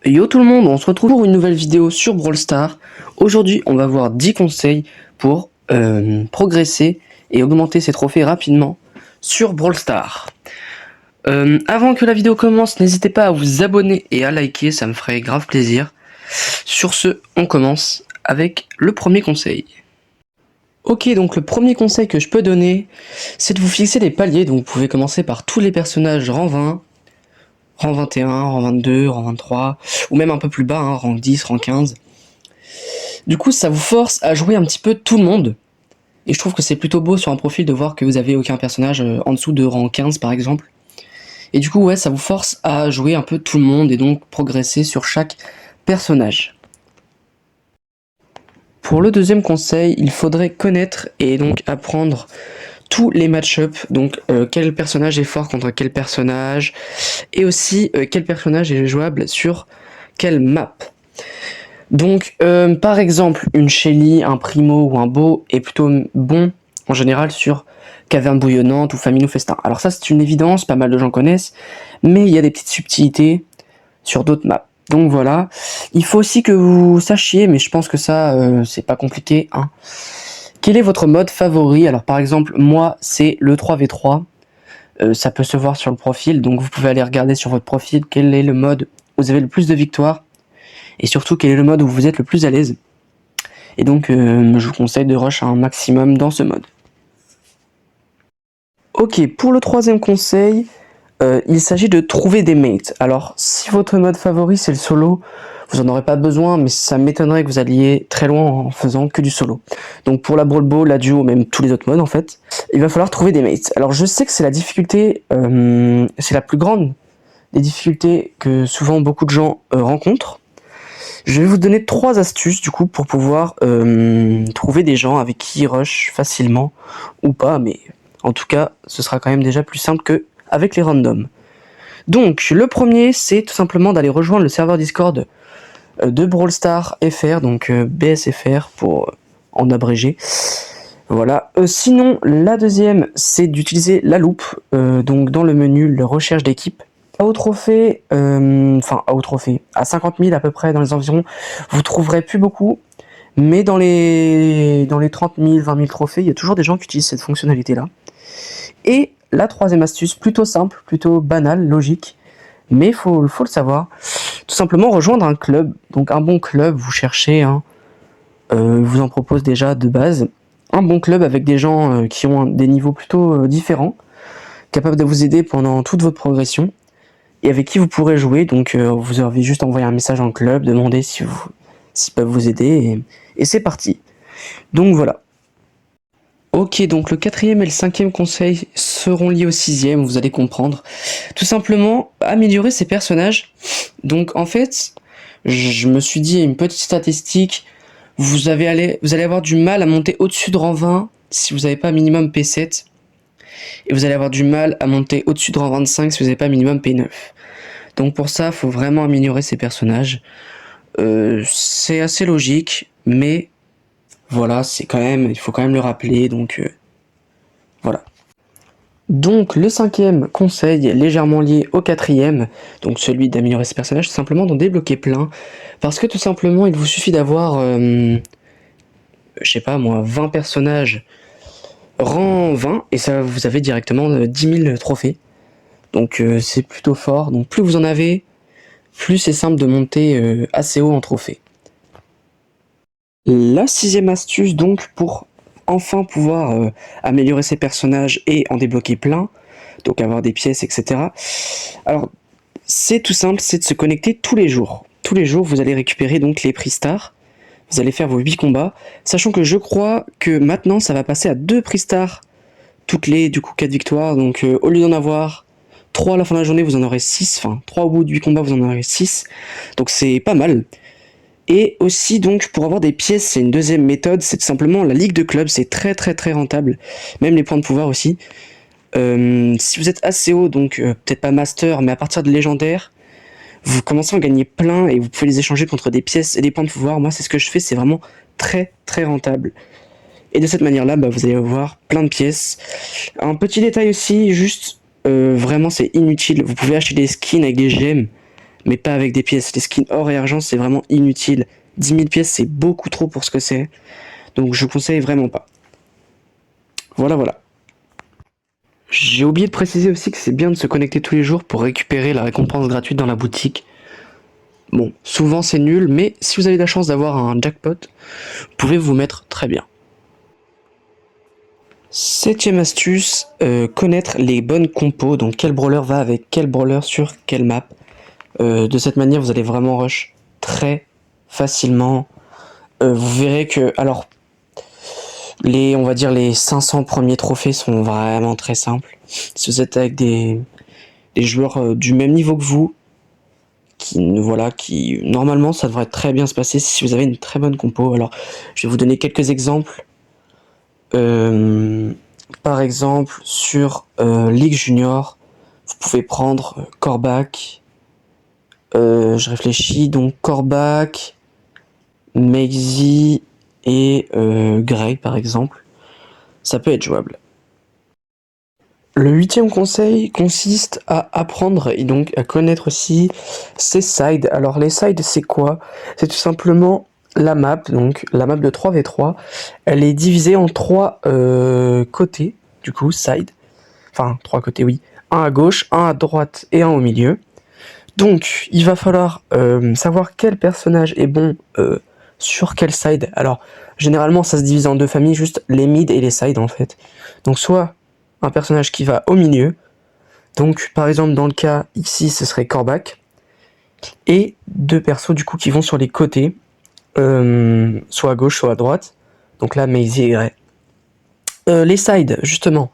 Yo tout le monde, on se retrouve pour une nouvelle vidéo sur Brawl Stars. Aujourd'hui, on va voir 10 conseils pour progresser et augmenter ses trophées rapidement sur Brawl Stars. Avant que la vidéo commence, n'hésitez pas à vous abonner et à liker, ça me ferait grave plaisir. Sur ce, on commence avec le premier conseil. Ok, donc le premier conseil que je peux donner, c'est de vous fixer des paliers. Donc vous pouvez commencer par tous les personnages rang 20, rang 21, rang 22, rang 23, ou même un peu plus bas, hein, rang 10, rang 15. Du coup, ça vous force à jouer un petit peu tout le monde. Et je trouve que c'est plutôt beau sur un profil de voir que vous avez aucun personnage en dessous de rang 15 par exemple. Et du coup, ouais, ça vous force à jouer un peu tout le monde et donc progresser sur chaque personnage. Pour le deuxième conseil, il faudrait connaître et donc apprendre tous les match-up, donc quel personnage est fort contre quel personnage, et aussi quel personnage est jouable sur quelle map. Donc par exemple, une Shelly, un Primo ou un Beau est plutôt bon en général sur Caverne Bouillonnante ou Famine ou Festin. Alors ça c'est une évidence, pas mal de gens connaissent, mais il y a des petites subtilités sur d'autres maps. Donc voilà, il faut aussi que vous sachiez, mais je pense que ça c'est pas compliqué, hein. Quel est votre mode favori? Alors par exemple, moi c'est le 3v3, ça peut se voir sur le profil, donc vous pouvez aller regarder sur votre profil quel est le mode où vous avez le plus de victoires, et surtout quel est le mode où vous êtes le plus à l'aise. Et donc je vous conseille de rush un maximum dans ce mode. Ok, pour le troisième conseil, il s'agit de trouver des mates. Alors si votre mode favori c'est le solo, vous en aurez pas besoin, mais ça m'étonnerait que vous alliez très loin en faisant que du solo. Donc pour la Brawl Ball, la duo, même tous les autres modes en fait, il va falloir trouver des mates. Alors je sais que c'est la difficulté, c'est la plus grande des difficultés que souvent beaucoup de gens rencontrent. Je vais vous donner 3 astuces du coup pour pouvoir trouver des gens avec qui rush facilement ou pas, mais en tout cas ce sera quand même déjà plus simple que avec les randoms. Donc le premier c'est tout simplement d'aller rejoindre le serveur Discord de Brawl Stars FR, donc BSFR pour en abrégé. Voilà. Sinon, la deuxième, c'est d'utiliser la loupe, donc dans le menu le recherche d'équipe. À 50 000 à peu près dans les environs, vous trouverez plus beaucoup, mais dans les 30 000, 20 000 trophées, il y a toujours des gens qui utilisent cette fonctionnalité-là. Et la troisième astuce, plutôt simple, plutôt banale, logique, mais faut le savoir, tout simplement rejoindre un club. Donc un bon club, vous cherchez, hein, vous en propose déjà de base, un bon club avec des gens qui ont des niveaux plutôt différents, capables de vous aider pendant toute votre progression, et avec qui vous pourrez jouer. Donc vous avez juste envoyé un message en club, demander s'ils peuvent vous aider, et c'est parti. Donc voilà. Ok, donc le quatrième et le cinquième conseil seront liés au sixième, vous allez comprendre. Tout simplement, améliorer ses personnages. Donc en fait, je me suis dit une petite statistique, vous allez avoir du mal à monter au-dessus de rang 20 si vous n'avez pas minimum P7. Et vous allez avoir du mal à monter au-dessus de rang 25 si vous n'avez pas minimum P9. Donc pour ça, il faut vraiment améliorer ses personnages. C'est assez logique, mais voilà, il faut quand même le rappeler, donc voilà. Donc le cinquième conseil est légèrement lié au quatrième, donc celui d'améliorer ses personnages, tout simplement d'en débloquer plein, parce que tout simplement il vous suffit d'avoir, je sais pas moi, 20 personnages rang 20, et ça vous avez directement 10 000 trophées, donc c'est plutôt fort, donc plus vous en avez, plus c'est simple de monter assez haut en trophée. La sixième astuce donc pour enfin pouvoir améliorer ses personnages et en débloquer plein, donc avoir des pièces, etc. Alors c'est tout simple, c'est de se connecter tous les jours. Tous les jours vous allez récupérer donc les prix stars, vous allez faire vos 8 combats, sachant que je crois que maintenant ça va passer à 2 prix stars toutes les du coup 4 victoires, donc au lieu d'en avoir 3 à la fin de la journée vous en aurez 6, enfin 3 au bout de 8 combats vous en aurez 6, donc c'est pas mal. Et aussi donc pour avoir des pièces, c'est une deuxième méthode, c'est tout simplement la ligue de clubs, c'est très rentable, même les points de pouvoir aussi. Si vous êtes assez haut, donc peut-être pas master, mais à partir de légendaire, vous commencez à en gagner plein et vous pouvez les échanger contre des pièces et des points de pouvoir. Moi c'est ce que je fais, c'est vraiment très rentable. Et de cette manière-là, vous allez avoir plein de pièces. Un petit détail aussi, juste, vraiment c'est inutile, vous pouvez acheter des skins avec des gemmes, mais pas avec des pièces. Les skins or et argent, c'est vraiment inutile. 10 000 pièces, c'est beaucoup trop pour ce que c'est. Donc je conseille vraiment pas. Voilà, voilà. J'ai oublié de préciser aussi que c'est bien de se connecter tous les jours pour récupérer la récompense gratuite dans la boutique. Bon, souvent c'est nul, mais si vous avez la chance d'avoir un jackpot, vous pouvez vous mettre très bien. 7ème astuce, connaître les bonnes compos, donc quel brawler va avec quel brawler sur quelle map. De cette manière, vous allez vraiment rush très facilement. Vous verrez que, alors, on va dire les 500 premiers trophées sont vraiment très simples. Si vous êtes avec des joueurs du même niveau que vous, qui normalement ça devrait très bien se passer si vous avez une très bonne compo. Alors, je vais vous donner quelques exemples. Par exemple, sur Ligue Junior, vous pouvez prendre Corbac. Je réfléchis, donc Corbac, Mexi et Grey par exemple. Ça peut être jouable. Le 8ème conseil consiste à apprendre et donc à connaître aussi ses sides. Alors les sides c'est quoi? C'est tout simplement la map, donc la map de 3v3. Elle est divisée en 3 côtés, du coup side. Enfin 3 côtés oui. Un à gauche, un à droite et un au milieu. Donc il va falloir savoir quel personnage est bon sur quel side. Alors généralement ça se divise en 2 familles, juste les mid et les sides en fait. Donc soit un personnage qui va au milieu, donc par exemple dans le cas ici ce serait Corbac, et 2 persos du coup qui vont sur les côtés, soit à gauche soit à droite, donc là Maisie et Grey. Les sides justement,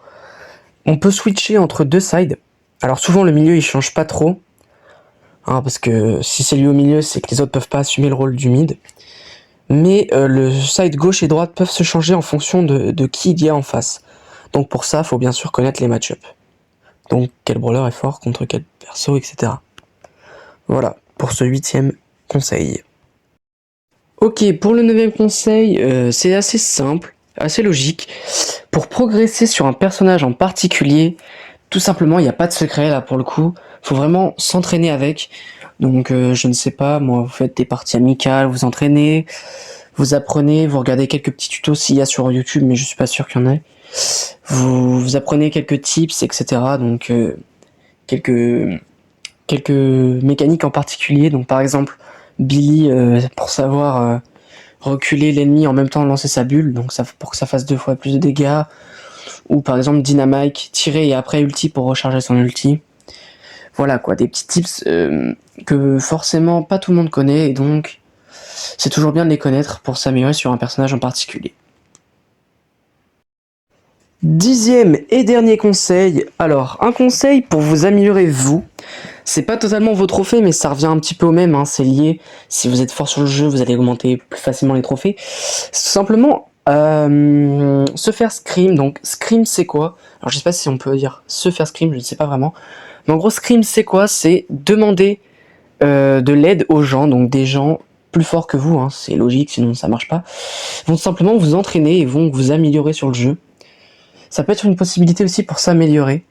on peut switcher entre 2 sides. Alors souvent le milieu il change pas trop, hein, parce que si c'est lui au milieu c'est que les autres peuvent pas assumer le rôle du mid. Mais le side gauche et droite peuvent se changer en fonction de qui il y a en face. Donc pour ça, il faut bien sûr connaître les match-ups. Donc quel brawler est fort contre quel perso, etc. Voilà, pour ce 8ème conseil. Ok, pour le 9ème conseil, c'est assez simple, assez logique. Pour progresser sur un personnage en particulier, tout simplement, il n'y a pas de secret là pour le coup. Faut vraiment s'entraîner avec. Donc je ne sais pas, moi vous faites des parties amicales, vous entraînez, vous apprenez, vous regardez quelques petits tutos s'il y a sur YouTube, mais je suis pas sûr qu'il y en ait. Vous apprenez quelques tips, etc. Donc quelques mécaniques en particulier. Donc par exemple Billy pour savoir reculer l'ennemi en même temps lancer sa bulle, donc ça pour que ça fasse 2 fois plus de dégâts. Ou par exemple Dynamite, tirer et après ulti pour recharger son ulti. Voilà quoi, des petits tips que forcément pas tout le monde connaît, et donc c'est toujours bien de les connaître pour s'améliorer sur un personnage en particulier. 10ème et dernier conseil. Alors, un conseil pour vous améliorer vous. C'est pas totalement vos trophées, mais ça revient un petit peu au même, hein, c'est lié. Si vous êtes fort sur le jeu, vous allez augmenter plus facilement les trophées. C'est tout simplement se faire scrim. Donc scrim c'est quoi? Alors je sais pas si on peut dire se faire scrim, je ne sais pas vraiment. Mais en gros scrim c'est quoi? C'est demander de l'aide aux gens, donc des gens plus forts que vous, hein, c'est logique, sinon ça marche pas. Ils vont simplement vous entraîner et vont vous améliorer sur le jeu. Ça peut être une possibilité aussi pour s'améliorer.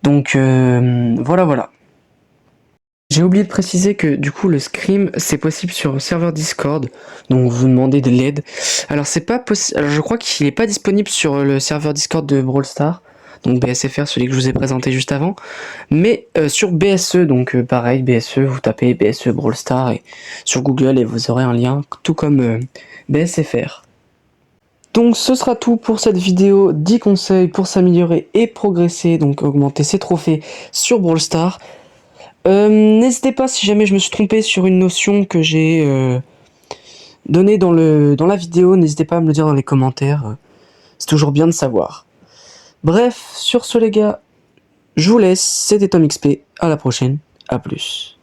Donc voilà, voilà. J'ai oublié de préciser que du coup le scrim c'est possible sur le serveur Discord, donc vous demandez de l'aide. Alors c'est pas possible, alors je crois qu'il est pas disponible sur le serveur Discord de Brawl Stars, donc BSFR, celui que je vous ai présenté juste avant, mais sur BSE, donc pareil BSE, vous tapez BSE Brawl Stars et sur Google et vous aurez un lien, tout comme BSFR. Donc ce sera tout pour cette vidéo, 10 conseils pour s'améliorer et progresser, donc augmenter ses trophées sur Brawl Stars. N'hésitez pas si jamais je me suis trompé sur une notion que j'ai donnée dans la vidéo, n'hésitez pas à me le dire dans les commentaires, c'est toujours bien de savoir. Bref, sur ce les gars, je vous laisse, c'était Tom XP, à la prochaine, à plus.